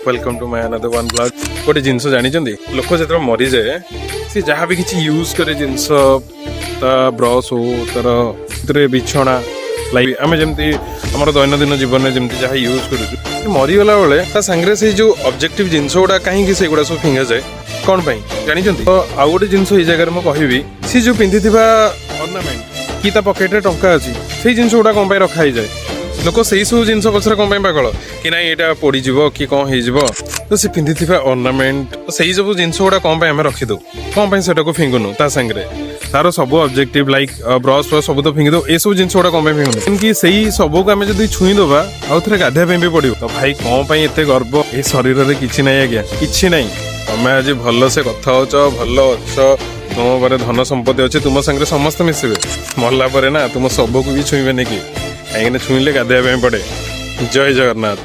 Welcome to my another one blog. गोटे जिनस जानी लोक जो मरी जाए सी जहाँ भी किसी यूज करे जिनस ब्रश हो तार बिछना लाइक आम जमी आम दैनंदिन जीवन में जमी जहाँ यूज कर मरीगला बेले सांगे से जो ऑब्जेक्टिव जिनस गुड़ा कहीं से गुड़ा सब फिंगा जाए कौन जानी तो आउ गोटे जिनस ये जगह मैं कहबी सी जो पिंधि ऑर्नामेंट कि पकेट टंका अच्छी से जिनस गुड़ा कौन रखाई जाए लोक से सब जिन पचर कौन पागल कि ना यहाँ पड़ज कि कौन हो तो सी पिंधि ऑर्नामेंट से सब जिन गुड़ा कौन आम रखीदे कौन से फिंगुनु ता सांगे तार सब ऑब्जेक्टिव लाइक ब्रश फ्रश सब तो फिंगिद ये सब जिन गुड़ा कौन फिंगुनु कि सही सब को आम जो छुईदबा आउ थे गाधे भी पड़ो तो भाई कौन एत गर्व ये शरीर में किसी ना आज्ञा कि ना तुम आज भल से कथा हो भल अच्छ तुम पर धन संपत्ति अच्छे तुम सांगे समस्त मिसबे मरला ना तुम सबको भी छुईबे कि कहीं छुईले गाधे पड़े। जय जगन्नाथ।